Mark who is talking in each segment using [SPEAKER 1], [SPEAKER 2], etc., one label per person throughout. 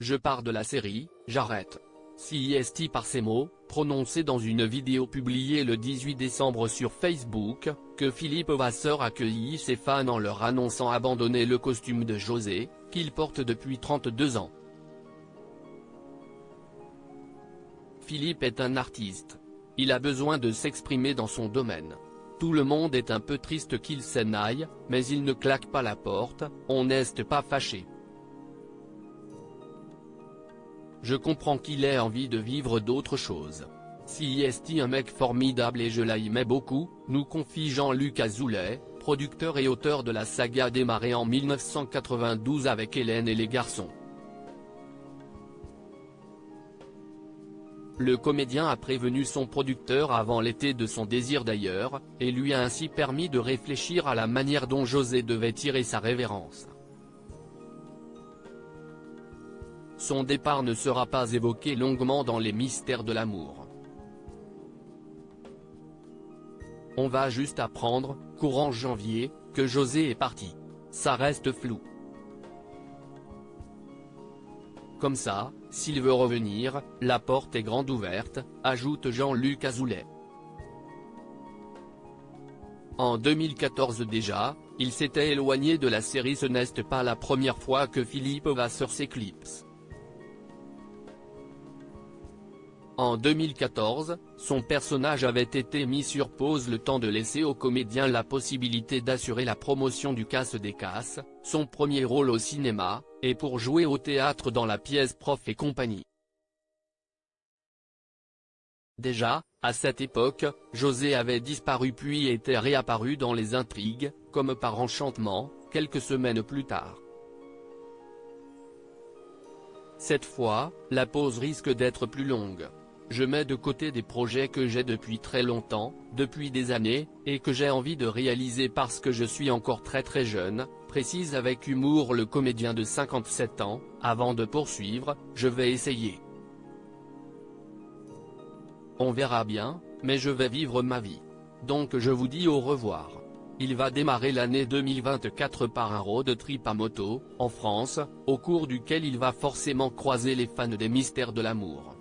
[SPEAKER 1] Je pars de la série, j'arrête. CIST par ces mots, prononcés dans une vidéo publiée le 18 décembre sur Facebook, que Philippe Vasseur accueillit ses fans en leur annonçant abandonner le costume de José, qu'il porte depuis 32 ans. Philippe est un artiste. Il a besoin de s'exprimer dans son domaine. Tout le monde est un peu triste qu'il s'en aille, mais il ne claque pas la porte, on n'est pas fâché. Je comprends qu'il ait envie de vivre d'autres choses. CIST un mec formidable et je l'aimais beaucoup, nous confie Jean-Luc Azoulay, producteur et auteur de la saga démarrée en 1992 avec Hélène et les garçons. Le comédien a prévenu son producteur avant l'été de son désir d'ailleurs, et lui a ainsi permis de réfléchir à la manière dont José devait tirer sa révérence. Son départ ne sera pas évoqué longuement dans les mystères de l'amour. On va juste apprendre, courant janvier, que José est parti. Ça reste flou. Comme ça, s'il veut revenir, la porte est grande ouverte, ajoute Jean-Luc Azoulay. En 2014 déjà, il s'était éloigné de la série. Ce n'est pas la première fois que Philippe Vasseur s'éclipse. En 2014, son personnage avait été mis sur pause le temps de laisser au comédien la possibilité d'assurer la promotion du Casse des Casses, son premier rôle au cinéma, et pour jouer au théâtre dans la pièce Prof et compagnie. Déjà, à cette époque, José avait disparu puis était réapparu dans les intrigues, comme par enchantement, quelques semaines plus tard. Cette fois, la pause risque d'être plus longue. Je mets de côté des projets que j'ai depuis très longtemps, depuis des années, et que j'ai envie de réaliser parce que je suis encore très jeune, précise avec humour le comédien de 57 ans, avant de poursuivre, je vais essayer. On verra bien, mais je vais vivre ma vie. Donc je vous dis au revoir. Il va démarrer l'année 2024 par un road trip à moto, en France, au cours duquel il va forcément croiser les fans des mystères de l'amour.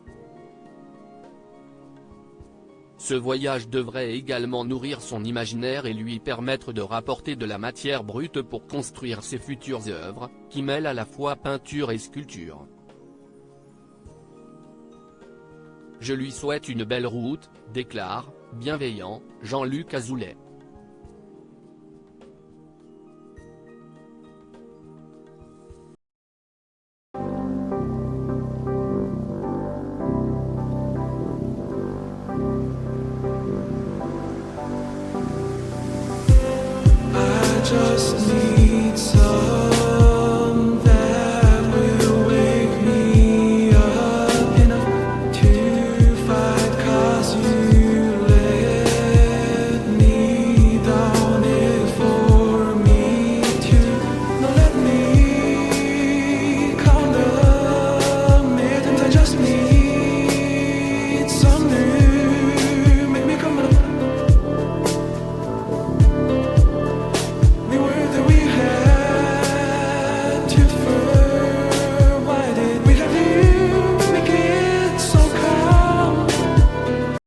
[SPEAKER 1] Ce voyage devrait également nourrir son imaginaire et lui permettre de rapporter de la matière brute pour construire ses futures œuvres, qui mêlent à la fois peinture et sculpture. Je lui souhaite une belle route, déclare, bienveillant, Jean-Luc Azoulay.
[SPEAKER 2] Just